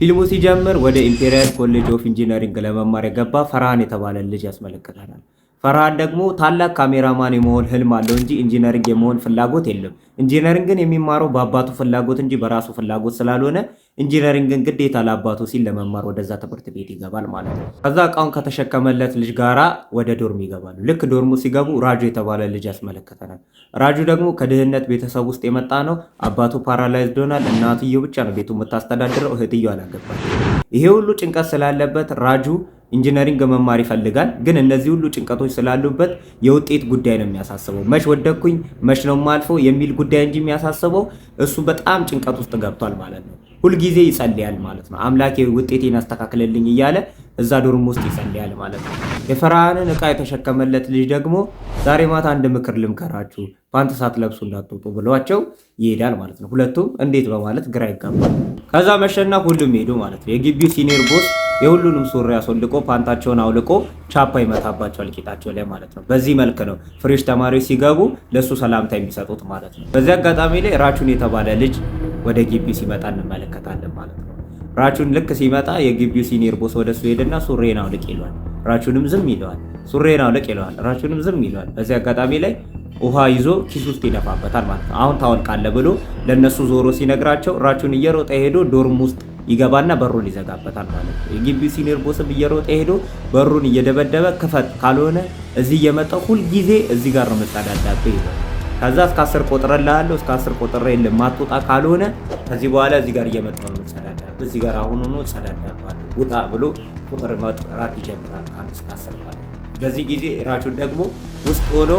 ፊልሙ ሲጀምር ወደ ኢምፔሪያል ኮሌጅ ኦፍ ኢንጂነሪንግ ለመማር የገባ ፈርሃን የተባለ ልጅ ያስመለክተናል። ፈርሃን ደግሞ ታላቅ ካሜራማን የመሆን ህልም አለው እንጂ ኢንጂነሪንግ የመሆን ፍላጎት የለም። ኢንጂነሪንግን የሚማረው በአባቱ ፍላጎት እንጂ በራሱ ፍላጎት ስላልሆነ ኢንጂነሪንግን ግዴታ ለአባቱ ሲል ለመማር ወደዛ ትምህርት ቤት ይገባል ማለት ነው። ከዛ እቃውን ከተሸከመለት ልጅ ጋራ ወደ ዶርም ይገባሉ። ልክ ዶርሙ ሲገቡ ራጁ የተባለ ልጅ ያስመለክተናል። ራጁ ደግሞ ከድህነት ቤተሰብ ውስጥ የመጣ ነው። አባቱ ፓራላይዝድ ሆኗል። እናትየው ብቻ ነው ቤቱ የምታስተዳድረው። እህትየው አላገባም። ይሄ ሁሉ ጭንቀት ስላለበት ራጁ ኢንጂነሪንግ መማር ይፈልጋል። ግን እነዚህ ሁሉ ጭንቀቶች ስላሉበት የውጤት ጉዳይ ነው የሚያሳስበው። መች ወደኩኝ መች ነው ማልፈው የሚል ጉዳይ እንጂ የሚያሳስበው እሱ በጣም ጭንቀት ውስጥ ገብቷል ማለት ነው። ሁልጊዜ ይጸልያል ማለት ነው። አምላኬ ውጤቴን አስተካክልልኝ እያለ እዛ ዶርም ውስጥ ይጸልያል ማለት ነው። የፈርሃንን እቃ የተሸከመለት ልጅ ደግሞ ዛሬ ማታ አንድ ምክር ልምከራችሁ፣ ፓንት ሳትለብሱ እንዳትወጡ ብሏቸው ይሄዳል ማለት ነው። ሁለቱም እንዴት በማለት ግራ ይጋባል። ከዛ መሸና ሁሉም ሄዱ ማለት ነው። የግቢው ሲኒየር ቦስ የሁሉንም ሱሪ አስወልቆ ፓንታቸውን አውልቆ ቻፓ ይመታባቸዋል ቂጣቸው ላይ ማለት ነው። በዚህ መልክ ነው ፍሬሽ ተማሪዎች ሲገቡ ለሱ ሰላምታ የሚሰጡት ማለት ነው። በዚህ አጋጣሚ ላይ ራቹን የተባለ ልጅ ወደ ግቢው ሲመጣ እንመለከታለን ማለት ነው። ራቹን ልክ ሲመጣ የግቢው ሲኒየር ቦስ ወደሱ ሄድና ሱሬን አውልቅ ይለዋል። ራቹንም ዝም ይለዋል። ሱሬን አውልቅ ይለዋል። ራቹንም ዝም ይለዋል። በዚህ አጋጣሚ ላይ ውሃ ይዞ ኪስ ውስጥ ይደፋበታል ማለት ነው። አሁን ታወልቃለህ ብሎ ለነሱ ዞሮ ሲነግራቸው ራቹን እየሮጠ ሄዶ ዶርም ውስጥ ይገባና በሩን ይዘጋበታል ማለት ነው። የግቢው ሲኒየር ቦስም እየሮጠ ሄዶ በሩን እየደበደበ ክፈት፣ ካልሆነ እዚህ እየመጣሁ ሁልጊዜ እዚህ ጋር ነው የምጸዳዳብህ ይላል። ከዛ እስከ 10 ቆጥረልሃለሁ፣ እስከ 10 ቆጥሬ ማትወጣ ካልሆነ ከዚህ በኋላ እዚህ ጋር እየመጣሁ ነው የምጸዳዳብህ፣ እዚህ ጋር አሁን ሆኖ ጸዳዳብህ ውጣ ብሎ ቁጥር መጥራት ይጀምራል ከ1 እስከ 10 ማለት ነው። በዚህ ጊዜ ራቹን ደግሞ ውስጥ ሆኖ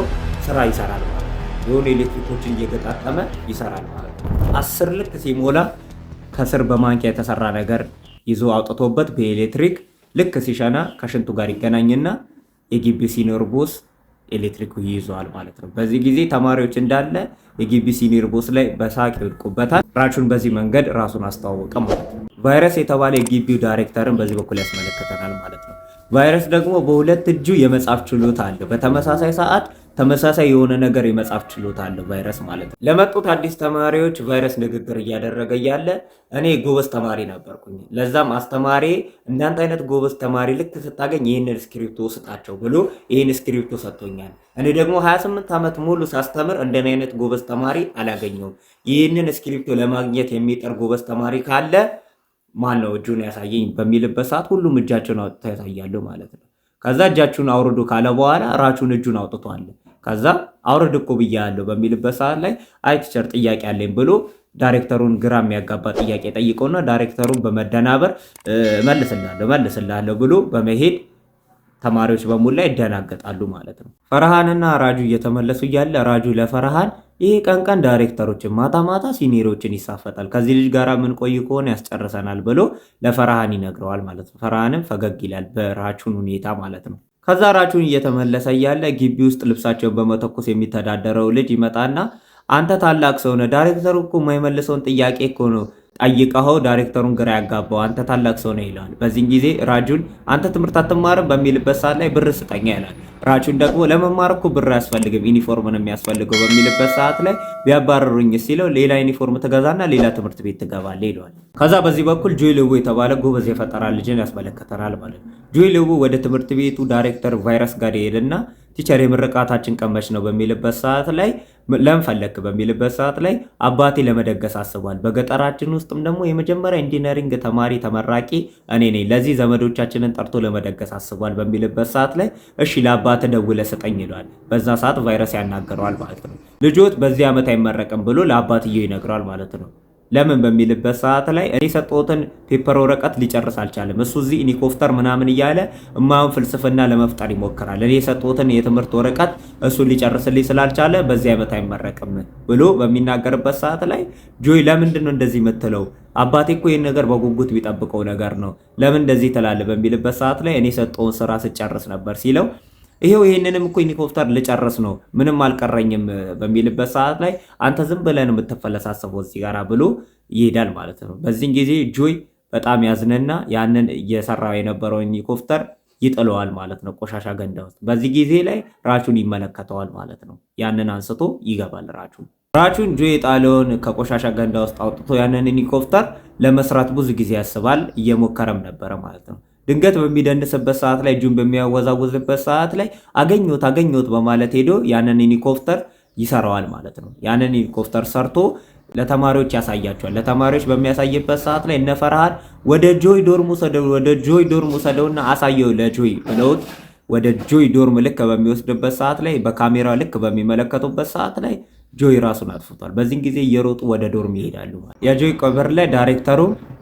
ስራ ይሰራል ማለት ነው። የሆነ ኤሌክትሪኮችን እየገጣጠመ ይሰራል ማለት ነው። 10 ልክ ሲሞላ ከስር በማንኪያ የተሰራ ነገር ይዞ አውጥቶበት በኤሌክትሪክ ልክ ሲሸና ከሽንቱ ጋር ይገናኝና የግቢው ሲኒየር ቦስ ኤሌክትሪኩ ይይዘዋል ማለት ነው። በዚህ ጊዜ ተማሪዎች እንዳለ የግቢው ሲኒየር ቦስ ላይ በሳቅ ይወድቁበታል። ራቹን በዚህ መንገድ ራሱን አስተዋወቀ ማለት ነው። ቫይረስ የተባለ የግቢው ዳይሬክተርን በዚህ በኩል ያስመለክተናል ማለት ነው። ቫይረስ ደግሞ በሁለት እጁ የመጻፍ ችሎታ አለው። በተመሳሳይ ሰዓት ተመሳሳይ የሆነ ነገር የመጻፍ ችሎታ አለው ቫይረስ ማለት ነው። ለመጡት አዲስ ተማሪዎች ቫይረስ ንግግር እያደረገ እያለ እኔ ጎበዝ ተማሪ ነበርኩኝ፣ ለዛም አስተማሪ እንዳንተ አይነት ጎበዝ ተማሪ ልክ ስታገኝ ይህንን ስክሪፕቶ ስጣቸው ብሎ ይህን ስክሪፕቶ ሰጥቶኛል። እኔ ደግሞ 28 ዓመት ሙሉ ሳስተምር እንደኔ አይነት ጎበዝ ተማሪ አላገኘውም። ይህንን ስክሪፕቶ ለማግኘት የሚጠር ጎበዝ ተማሪ ካለ ማን ነው እጁን ያሳየኝ በሚልበት ሰዓት ሁሉም እጃቸውን አውጥተው ያሳያሉ ማለት ነው። ከዛ እጃችሁን አውርዱ ካለ በኋላ ራቹን እጁን አውጥቷል። ከዛ አውርድ እኮ ብያለሁ በሚልበት ሰዓት ላይ አይ ቲቸር ጥያቄ አለኝ ብሎ ዳይሬክተሩን ግራ የሚያጋባ ጥያቄ ጠይቀውና ዳይሬክተሩን በመደናበር መልስልሃለሁ ብሎ በመሄድ ተማሪዎች በሙሉ ላይ ይደናገጣሉ ማለት ነው። ፈርሃንና ራጁ እየተመለሱ እያለ ራጁ ለፈርሃን ይሄ ቀን ዳይሬክተሮችን ማታ ማታ ሲኒየሮችን ይሳፈጣል፣ ከዚህ ልጅ ጋር ምን ቆይ ከሆነ ያስጨርሰናል ብሎ ለፈርሃን ይነግረዋል ማለት ነው። ፈርሃንም ፈገግ ይላል በራቹን ሁኔታ ማለት ነው። ከዛ ራቹን እየተመለሰ እያለ ግቢ ውስጥ ልብሳቸውን በመተኮስ የሚተዳደረው ልጅ ይመጣና አንተ ታላቅ ሰው ነህ፣ ዳይሬክተሩ እኮ የማይመልሰውን ጥያቄ እኮ ነው ጠይቀኸው ዳይሬክተሩን ግራ ያጋባው፣ አንተ ታላቅ ሰው ነህ ይላል። በዚህ ጊዜ ራጁን አንተ ትምህርት አትማርም በሚልበት ሰዓት ላይ ብር ስጠኛ ይላል። ራቹን ደግሞ ለመማር እኮ ብር አያስፈልግም ዩኒፎርም ነው የሚያስፈልገው በሚልበት ሰዓት ላይ ቢያባረሩኝ ሲለው ሌላ ዩኒፎርም ትገዛና ሌላ ትምህርት ቤት ትገባለህ ይለዋል። ከዛ በዚህ በኩል ጆይ ልቡ የተባለ ጎበዝ የፈጠራ ልጅን ያስመለከተናል ማለት ነው። ጆይ ልቡ ወደ ትምህርት ቤቱ ዳይሬክተር ቫይረስ ጋር ይሄድና ቲቸር የምርቃታችን ቀመች ነው በሚልበት ሰዓት ላይ ለምን ፈለክ በሚልበት ሰዓት ላይ አባቴ ለመደገስ አስቧል። በገጠራችን ውስጥም ደግሞ የመጀመሪያ ኢንጂነሪንግ ተማሪ ተመራቂ እኔ ነኝ፣ ለዚህ ዘመዶቻችንን ጠርቶ ለመደገስ አስቧል በሚልበት ሰዓት ላይ እሺ ለአባቴ ደውለህ ስጠኝ ይለዋል። በዛ ሰዓት ቫይረስ ያናገረዋል ማለት ነው። ልጆት በዚህ ዓመት አይመረቅም ብሎ ለአባትየው ይነግረዋል ማለት ነው። ለምን በሚልበት ሰዓት ላይ እኔ ሰጠሁትን ፔፐር ወረቀት ሊጨርስ አልቻለም። እሱ እዚህ ሄሊኮፕተር ምናምን እያለ እማውን ፍልስፍና ለመፍጠር ይሞክራል። እኔ የሰጠሁትን የትምህርት ወረቀት እሱ ሊጨርስልኝ ስላልቻለ በዚህ ዓመት አይመረቅም ብሎ በሚናገርበት ሰዓት ላይ ጆይ ለምንድን ነው እንደዚህ የምትለው? አባቴ እኮ ይህን ነገር በጉጉት ቢጠብቀው ነገር ነው፣ ለምን እንደዚህ ትላለህ? በሚልበት ሰዓት ላይ እኔ የሰጠውን ስራ ስጨርስ ነበር ሲለው ይሄንንም እኮ ሄሊኮፕተር ልጨርስ ነው ምንም አልቀረኝም በሚልበት ሰዓት ላይ አንተ ዝም ብለህ ነው የምትፈለሳሰበው እዚህ ጋር ብሎ ይሄዳል ማለት ነው። በዚህ ጊዜ ጆይ በጣም ያዝንና ያንን እየሰራው የነበረውን ሄሊኮፕተር ይጥለዋል ማለት ነው ቆሻሻ ገንዳ ውስጥ። በዚህ ጊዜ ላይ ራቹን ይመለከተዋል ማለት ነው። ያንን አንስቶ ይገባል ራቹን ራቹን ጆይ የጣለውን ከቆሻሻ ገንዳ ውስጥ አውጥቶ ያንን ሄሊኮፕተር ለመስራት ብዙ ጊዜ ያስባል፣ እየሞከረም ነበረ ማለት ነው። ድንገት በሚደንስበት ሰዓት ላይ እጁን በሚያወዛውዝበት ሰዓት ላይ አገኘሁት በማለት ሄዶ ያንን ሄሊኮፕተር ይሰራዋል ማለት ነው። ያንን ሄሊኮፕተር ሰርቶ ለተማሪዎች ያሳያቸዋል። ለተማሪዎች በሚያሳይበት ሰዓት ላይ እነ ፈርሃን ወደ ጆይ ዶርም ወሰደውና አሳየው ለጆይ ብለውት ወደ ጆይ ዶርም ልክ በሚወስድበት ሰዓት ላይ በካሜራ ልክ በሚመለከቱበት ሰዓት ላይ ጆይ ራሱን አጥፍቷል። በዚህ ጊዜ እየሮጡ ወደ ዶርም ይሄዳሉ ማለት ነው። የጆይ ቀብር ላይ ዳይሬክተሩ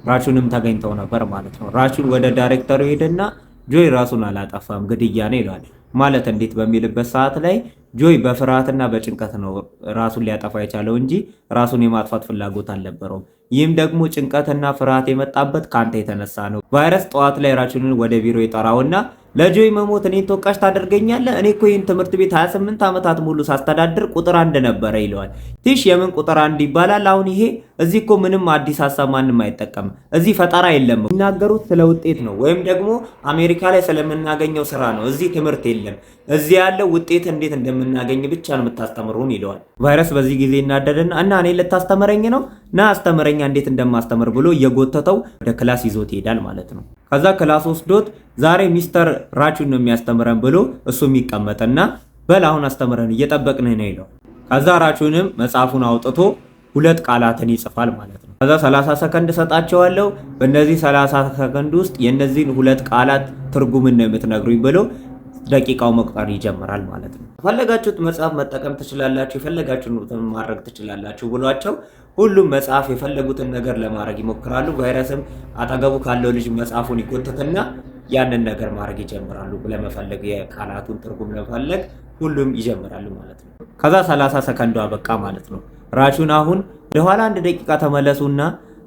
ራቹንም ተገኝተው ነበር ማለት ነው። ራቹን ወደ ዳይሬክተሩ ሄደና ጆይ ራሱን አላጠፋም ግድያ ነው ይላል። ማለት እንዴት በሚልበት ሰዓት ላይ ጆይ በፍርሃትና በጭንቀት ነው ራሱን ሊያጠፋ የቻለው እንጂ ራሱን የማጥፋት ፍላጎት አልነበረውም። ይህም ደግሞ ጭንቀትና ፍርሃት የመጣበት ካንተ የተነሳ ነው። ቫይረስ ጠዋት ላይ ራቹንን ወደ ቢሮ ይጠራውና ለጆይ መሞት እኔን ተወቃሽ ታደርገኛለህ? እኔ እኮ ይህን ትምህርት ቤት 28 ዓመታት ሙሉ ሳስተዳድር ቁጥር 1 ነበረ ይለዋል። ትሽ የምን ቁጥር 1 ይባላል? አሁን ይሄ እዚህ እኮ ምንም አዲስ ሀሳብ ማንም አይጠቀምም። እዚህ ፈጠራ የለም። የሚናገሩት ስለ ውጤት ነው፣ ወይም ደግሞ አሜሪካ ላይ ስለምናገኘው ስራ ነው። እዚህ ትምህርት የለም። እዚህ ያለው ውጤት እንዴት እንደምናገኝ ብቻ ነው የምታስተምሩን ይለዋል። ቫይረስ በዚህ ጊዜ እናደደና እና እኔ ልታስተምረኝ ነው? ና አስተምረኛ እንዴት እንደማስተምር ብሎ እየጎተተው ወደ ክላስ ይዞት ይሄዳል ማለት ነው። ከዛ ክላስ ወስዶት ዛሬ ሚስተር ራቹን ነው የሚያስተምረን ብሎ እሱ የሚቀመጥና በል አሁን አስተምረን እየጠበቅን ነው ይለው። ከዛ ራቹንም መጽሐፉን አውጥቶ 2 ቃላትን ይጽፋል ማለት ነው። ከዛ 30 ሰከንድ ሰጣቸዋለሁ። በእነዚህ 30 ሰከንድ ውስጥ የእነዚህን 2 ቃላት ትርጉምን ነው የምትነግሩኝ ብሎ ደቂቃው መቁጠር ይጀምራል ማለት ነው። የፈለጋችሁት መጽሐፍ መጠቀም ትችላላችሁ፣ የፈለጋችሁትን ማድረግ ትችላላችሁ ብሏቸው ሁሉም መጽሐፍ የፈለጉትን ነገር ለማድረግ ይሞክራሉ። ቫይረስም አጠገቡ ካለው ልጅ መጽሐፉን ይጎተትና ያንን ነገር ማድረግ ይጀምራሉ። ለመፈለግ የቃላቱን ትርጉም ለመፈለግ ሁሉም ይጀምራሉ ማለት ነው። ከዛ 30 ሰከንዷ በቃ ማለት ነው። ራቹን አሁን ወደኋላ 1 ደቂቃ ተመለሱና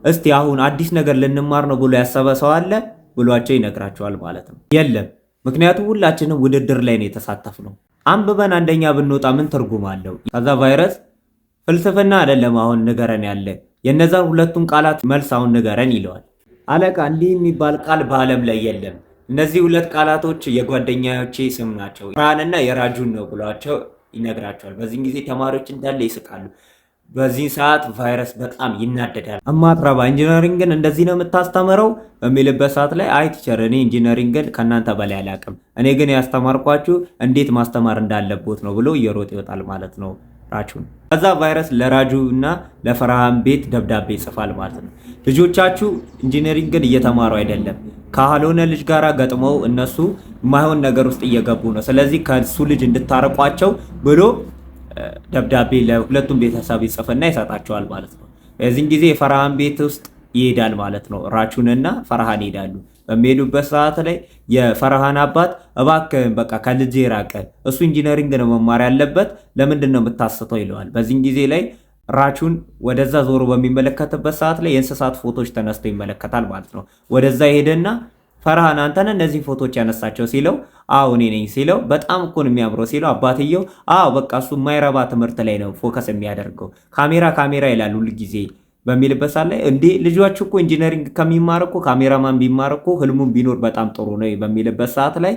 እስቲ አሁን አዲስ ነገር ልንማር ነው ብሎ ያሰበ ሰው አለ ብሏቸው ይነግራቸዋል ማለት ነው። የለም፣ ምክንያቱም ሁላችንም ውድድር ላይ ነው የተሳተፍነው። አንብበን አንደኛ ብንወጣ ምን ትርጉም አለው? ከዛ ቫይረስ ፍልስፍና አይደለም አሁን ንገረን ያለ የነዛን 2ቱን ቃላት መልስ አሁን ንገረን ይለዋል። አለቃ እንዲህ የሚባል ቃል በዓለም ላይ የለም። እነዚህ 2 ቃላቶች የጓደኛዎቼ ስም ናቸው፣ ፍርሃንና የራጁን ነው ብሏቸው ይነግራቸዋል። በዚህ ጊዜ ተማሪዎች እንዳለ ይስቃሉ። በዚህ ሰዓት ቫይረስ በጣም ይናደዳል። እማትረባ ኢንጂነሪንግን እንደዚህ ነው የምታስተምረው በሚልበት ሰዓት ላይ አይ ቲቸር፣ እኔ ኢንጂነሪንግን ከናንተ በላይ አላውቅም፣ እኔ ግን ያስተማርኳችሁ እንዴት ማስተማር እንዳለቦት ነው ብሎ እየሮጠ ይወጣል ማለት ነው ራቹን። ከዛ ቫይረስ ለራጁ እና ለፈርሃን ቤት ደብዳቤ ይጽፋል ማለት ነው። ልጆቻችሁ ኢንጂነሪንግን እየተማሩ አይደለም፣ ካልሆነ ልጅ ጋራ ገጥመው እነሱ የማይሆን ነገር ውስጥ እየገቡ ነው፣ ስለዚህ ከሱ ልጅ እንድታረቋቸው ብሎ ደብዳቤ ለሁለቱም ቤተሰብ ይጽፍና ይሰጣቸዋል ማለት ነው። በዚህ ጊዜ የፈርሃን ቤት ውስጥ ይሄዳል ማለት ነው። ራቹንና ፈርሃን ይሄዳሉ። በሚሄዱበት ሰዓት ላይ የፈርሃን አባት እባክህን በቃ ከልጄ ራቀ፣ እሱ ኢንጂነሪንግ ነው መማር ያለበት፣ ለምንድን ነው የምታስተው ይለዋል። በዚህ ጊዜ ላይ ራቹን ወደዛ ዞሮ በሚመለከትበት ሰዓት ላይ የእንስሳት ፎቶዎች ተነስተው ይመለከታል ማለት ነው። ወደዛ ሄደና ፈርሃን አንተን እነዚህ ፎቶዎች ያነሳቸው ሲለው አዎ እኔ ነኝ ሲለው በጣም እኮ ነው የሚያምረው ሲለው አባትየው አዎ በቃ እሱ የማይረባ ትምህርት ላይ ነው ፎከስ የሚያደርገው ካሜራ ይላል ሁሉ ጊዜ በሚልበት ሰዓት ላይ እንዴ ልጇችሁ እኮ ኢንጂነሪንግ ከሚማር እኮ ካሜራማን ቢማር እኮ ህልሙን ቢኖር በጣም ጥሩ ነው በሚልበት ሰዓት ላይ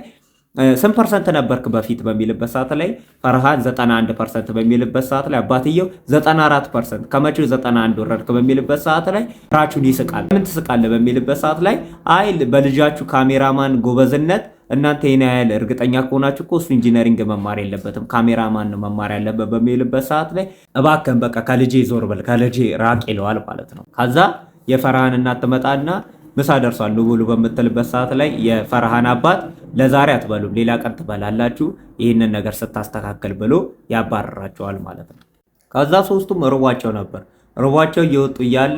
8% ነበርክ በፊት በሚልበት ሰዓት ላይ ፈርሃን 91% በሚልበት ሰዓት ላይ አባትየው 94% ከመቼው 91 ወረድክ በሚልበት ሰዓት ላይ ራቹን ይስቃል። ምን ትስቃለህ በሚልበት ሰዓት ላይ አይ በልጃችሁ ካሜራማን ጎበዝነት እናንተ የኔ ያህል እርግጠኛ ከሆናችሁ እኮ እሱ ኢንጂነሪንግ መማር የለበትም ካሜራማን ነው መማር ያለበት በሚልበት ሰዓት ላይ እባክህን በቃ ከልጄ ዞር በል ከልጄ ራቅ ይለዋል ማለት ነው። ከዛ የፈርሃን እናት ትመጣና ምሳ ደርሷል ብሉ በምትልበት ሰዓት ላይ የፈርሃን አባት ለዛሬ አትበሉም ሌላ ቀን ትበላላችሁ ይህንን ነገር ስታስተካከል ብሎ ያባረራቸዋል ማለት ነው። ከዛ ሶስቱም ርቧቸው ነበር። ርቧቸው እየወጡ እያለ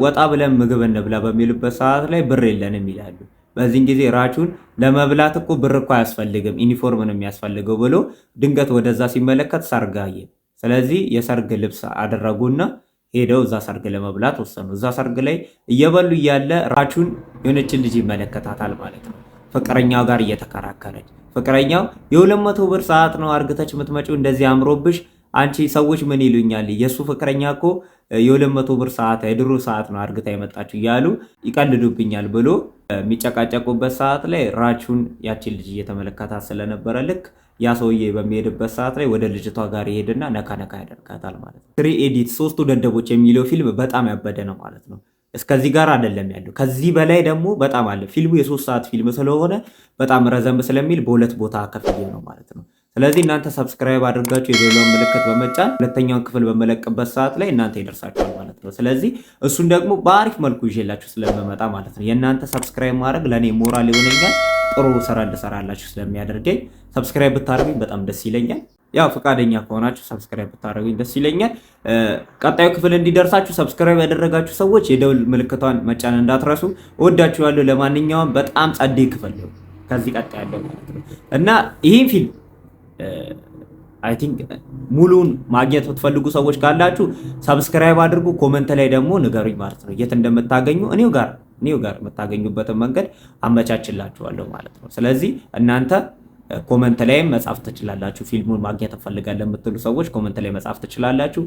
ወጣ ብለን ምግብ እንብላ በሚሉበት ሰዓት ላይ ብር የለንም ይላሉ። በዚህ ጊዜ ራቹን ለመብላት እኮ ብር እኮ አያስፈልግም ዩኒፎርም ነው የሚያስፈልገው ብሎ ድንገት ወደዛ ሲመለከት ሰርግ አየ። ስለዚህ የሰርግ ልብስ አደረጉና ሄደው እዛ ሰርግ ለመብላት ወሰኑ። እዛ ሰርግ ላይ እየበሉ እያለ ራቹን የሆነችን ልጅ ይመለከታታል ማለት ነው። ፍቅረኛው ጋር እየተከራከረች ፍቅረኛው የ200 ብር ሰዓት ነው አርግተች የምትመጪው እንደዚህ አምሮብሽ አንቺ ሰዎች ምን ይሉኛል የሱ ፍቅረኛ እኮ የ200 ብር ሰዓት የድሮ ሰዓት ነው አርግታ የመጣችው እያሉ ይቀልዱብኛል ብሎ የሚጨቃጨቁበት ሰዓት ላይ ራቹን ያቺን ልጅ እየተመለከታት ስለነበረ ልክ ያ ሰውዬ በሚሄድበት ሰዓት ላይ ወደ ልጅቷ ጋር ይሄድና ነካ ነካ ያደርጋታል ማለት ነው። ትሪ ኤዲት ሶስቱ ደደቦች የሚለው ፊልም በጣም ያበደ ነው ማለት ነው። እስከዚህ ጋር አይደለም ያለው፣ ከዚህ በላይ ደግሞ በጣም አለ። ፊልሙ የ3 ሰዓት ፊልም ስለሆነ በጣም ረዘም ስለሚል በሁለት ቦታ ከፍዬ ነው ማለት ነው። ስለዚህ እናንተ ሰብስክራይብ አድርጋችሁ የደወሉን ምልክት በመጫን ሁለተኛውን ክፍል በመለቅበት ሰዓት ላይ እናንተ ይደርሳችኋል ማለት ነው። ስለዚህ እሱን ደግሞ በአሪፍ መልኩ ይዤላችሁ ስለምመጣ ማለት ነው። የእናንተ ሰብስክራይብ ማድረግ ለእኔ ሞራል ይሆነኛል፣ ጥሩ ስራ እንድሰራላችሁ ስለሚያደርገኝ ሰብስክራይብ ብታደርጉኝ በጣም ደስ ይለኛል። ያው ፈቃደኛ ከሆናችሁ ሰብስክራይብ ብታደርጉኝ ደስ ይለኛል። ቀጣዩ ክፍል እንዲደርሳችሁ ሰብስክራይብ ያደረጋችሁ ሰዎች የደውል ምልክቷን መጫን እንዳትረሱ። እወዳችኋለሁ። ለማንኛውም በጣም ጸዴ ክፍል ነው ከዚህ ቀጣይ ያለው ማለት ነው እና ይህን ፊልም አይ ቲንክ ሙሉን ማግኘት የምትፈልጉ ሰዎች ካላችሁ ሰብስክራይብ አድርጉ። ኮመንት ላይ ደግሞ ንገሩኝ ማለት ነው የት እንደምታገኙ እኔው ጋር የምታገኙበትን መንገድ አመቻችላችኋለሁ ማለት ነው። ስለዚህ እናንተ ኮመንት ላይ መጻፍ ትችላላችሁ። ፊልሙን ማግኘት እንፈልጋለን የምትሉ ሰዎች ኮመንት ላይ መጻፍ ትችላላችሁ።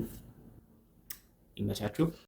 ይመቻችሁ።